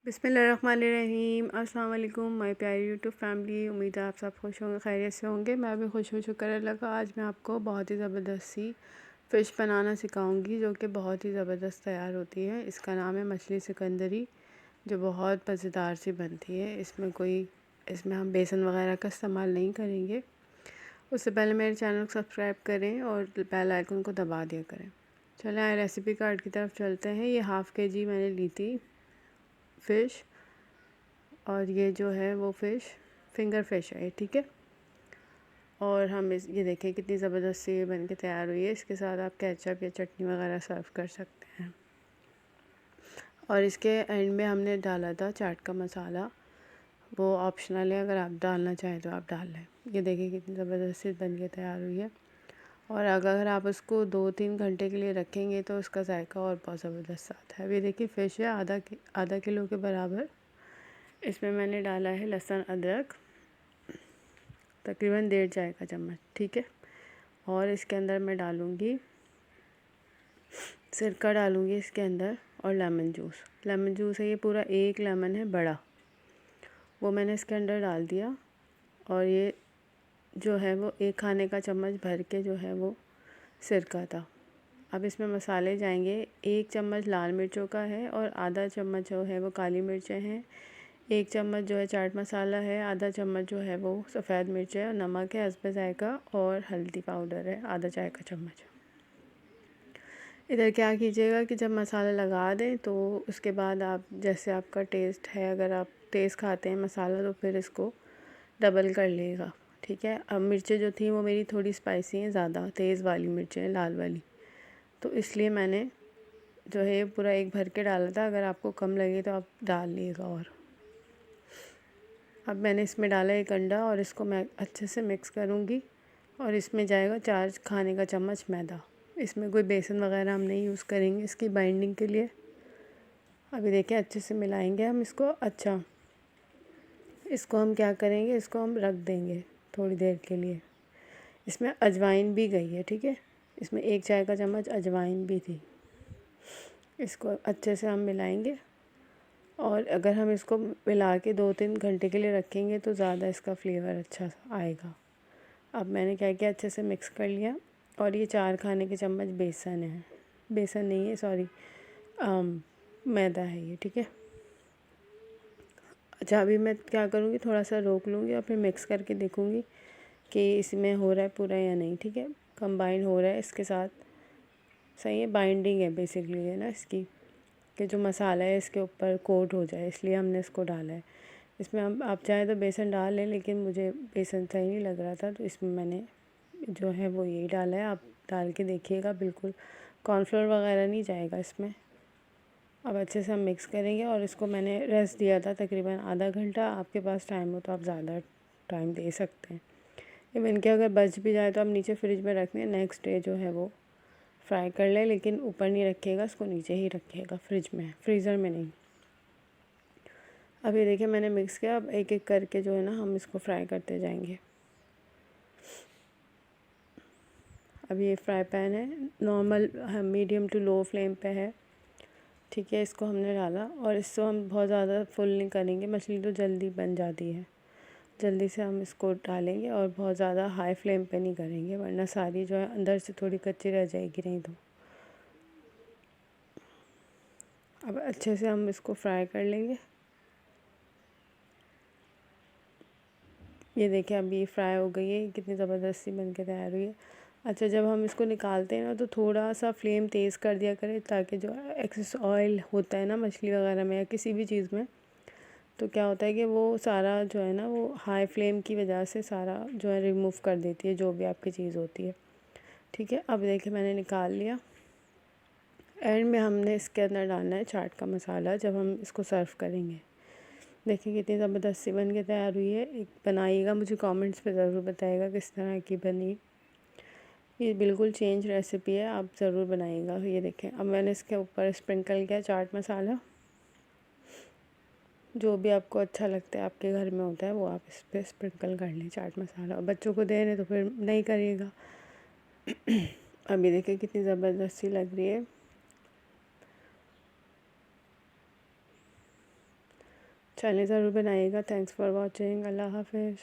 बिस्मिल्लाहिर्रहमानिर्रहीम। अस्सलाम वालेकुम माय प्यारी यूट्यूब फैमिली। उम्मीद है आप सब खुश होंगे, खैरियत से होंगे। मैं भी खुश हूँ, शुक्र अल्लाह का। आज मैं आपको बहुत ही ज़बरदस्त सी फ़िश बनाना सिखाऊंगी जो कि बहुत ही ज़बरदस्त तैयार होती है। इसका नाम है मछली सिकंदरी, जो बहुत मज़ेदार सी बनती है। इसमें हम बेसन वगैरह का इस्तेमाल नहीं करेंगे। उससे पहले मेरे चैनल को सब्सक्राइब करें और बेल आइकन को दबा दिया करें। चलें आए रेसिपी कार्ड की तरफ चलते हैं। ये हाफ़ kg मैंने ली थी फ़िश, और ये जो है वो फ़िश फिंगर फ़िश है, ठीक है। और हम ये देखें कितनी ज़बरदस्त सी बन के तैयार हुई है। इसके साथ आप केचप या चटनी वगैरह सर्व कर सकते हैं। और इसके एंड में हमने डाला था चाट का मसाला, वो ऑप्शनल है, अगर आप डालना चाहें तो आप डाल लें। ये देखिए कितनी ज़बरदस्त सी बन के तैयार हुई है। और अगर आप उसको 2-3 घंटे के लिए रखेंगे तो उसका जायका और बहुत ज़बरदस्त आता है। अब ये देखिए फ़िश है आधा किलो के बराबर। इसमें मैंने डाला है लहसुन अदरक, तकरीबन 1.5 चाय का चम्मच, ठीक है। और इसके अंदर मैं डालूँगी सिरका, डालूँगी इसके अंदर, और लेमन जूस है, ये पूरा 1 लेमन है बड़ा, वो मैंने इसके अंदर डाल दिया। और ये जो है वो 1 खाने का चम्मच भर के जो है वो सिरका था। अब इसमें मसाले जाएंगे। 1 चम्मच लाल मिर्चों का है और आधा चम्मच जो है वो काली मिर्चें हैं। 1 चम्मच जो है चाट मसाला है, आधा चम्मच जो है वो सफ़ेद मिर्च है, और नमक है हस्बे जायका, और हल्दी पाउडर है आधा चाय का चम्मच। इधर क्या कीजिएगा कि जब मसाला लगा दें तो उसके बाद आप जैसे आपका टेस्ट है, अगर आप तेज़ खाते हैं मसाला तो फिर इसको डबल कर लेगा, ठीक है। अब मिर्चें जो थी वो मेरी थोड़ी स्पाइसी हैं, ज़्यादा तेज़ वाली मिर्चें हैं, लाल वाली, तो इसलिए मैंने जो है पूरा 1 भर के डाला था। अगर आपको कम लगे तो आप डाल लीजिएगा। और अब मैंने इसमें डाला 1 अंडा, और इसको मैं अच्छे से मिक्स करूँगी। और इसमें जाएगा 4 खाने का चम्मच मैदा। इसमें कोई बेसन वगैरह हम नहीं यूज़ करेंगे इसकी बाइंडिंग के लिए। अभी देखिए अच्छे से मिलाएंगे हम इसको। अच्छा, इसको हम क्या करेंगे, इसको हम रख देंगे थोड़ी देर के लिए। इसमें अजवाइन भी गई है, ठीक है। इसमें 1 चाय का चम्मच अजवाइन भी थी। इसको अच्छे से हम मिलाएंगे, और अगर हम इसको मिला के 2-3 घंटे के लिए रखेंगे तो ज़्यादा इसका फ्लेवर अच्छा आएगा। अब मैंने क्या किया, अच्छे से मिक्स कर लिया। और ये 4 खाने के चम्मच बेसन नहीं है, सॉरी, मैदा है ये, ठीक है। अच्छा, अभी मैं क्या करूँगी, थोड़ा सा रोक लूँगी और फिर मिक्स करके देखूँगी कि इसमें हो रहा है पूरा या नहीं, ठीक है। कंबाइन हो रहा है इसके साथ, सही है। बाइंडिंग है बेसिकली है ना इसकी, कि जो मसाला है इसके ऊपर कोट हो जाए, इसलिए हमने इसको डाला है। इसमें हम आप चाहें तो बेसन डाल लें, लेकिन मुझे बेसन सही नहीं लग रहा था तो इसमें मैंने जो है वो यही डाला है। आप डाल के देखिएगा, बिल्कुल कॉर्नफ्लोर वगैरह नहीं जाएगा इसमें। अब अच्छे से हम मिक्स करेंगे, और इसको मैंने रेस्ट दिया था तकरीबन आधा घंटा। आपके पास टाइम हो तो आप ज़्यादा टाइम दे सकते हैं। इवन कि अगर बच भी जाए तो आप नीचे फ्रिज में रख दें, नेक्स्ट डे जो है वो फ्राई कर लें, लेकिन ऊपर नहीं रखिएगा, इसको नीचे ही रखिएगा फ्रिज में, फ्रीज़र में नहीं। अब ये देखिए मैंने मिक्स किया। अब एक एक करके जो है ना हम इसको फ्राई करते जाएंगे। अब ये फ्राई पैन है, normal medium to low flame पे है, ठीक है। इसको हमने डाला, और इसको हम बहुत ज़्यादा फुल नहीं करेंगे, मछली तो जल्दी बन जाती है। जल्दी से हम इसको डालेंगे, और बहुत ज़्यादा हाई फ्लेम पे नहीं करेंगे, वरना सारी जो है अंदर से थोड़ी कच्ची रह जाएगी नहीं तो। अब अच्छे से हम इसको फ्राई कर लेंगे। ये देखिए अभी ये फ्राई हो गई है, कितनी ज़बरदस्त सी बन के तैयार हुई है। अच्छा, जब हम इसको निकालते हैं ना तो थोड़ा सा फ्लेम तेज़ कर दिया करें, ताकि जो एक्सेस ऑयल होता है ना मछली वगैरह में या किसी भी चीज़ में, तो क्या होता है कि वो सारा जो है ना वो हाई फ्लेम की वजह से सारा जो है रिमूव कर देती है, जो भी आपकी चीज़ होती है, ठीक है। अब देखिए मैंने निकाल लिया। एंड में हमने इसके अंदर डालना है चाट का मसाला जब हम इसको सर्व करेंगे। देखिए कितनी ज़बरदस्त सी बन के तैयार हुई है। एक बनाइएगा, मुझे कमेंट्स पे ज़रूर बताइएगा किस तरह की बनी। ये बिल्कुल चेंज रेसिपी है, आप ज़रूर बनाइएगा। ये देखें, अब मैंने इसके ऊपर स्प्रिंकल किया चाट मसाला। जो भी आपको अच्छा लगता है, आपके घर में होता है, वो आप इस पर स्प्रिंकल कर लें चाट मसाला। और बच्चों को दे रहे तो फिर नहीं करिएगा। अभी देखिए कितनी ज़बरदस्त सी लग रही है। चलिए ज़रूर बनाइएगा। Thanks for watching. अल्लाह हाफ़िज़।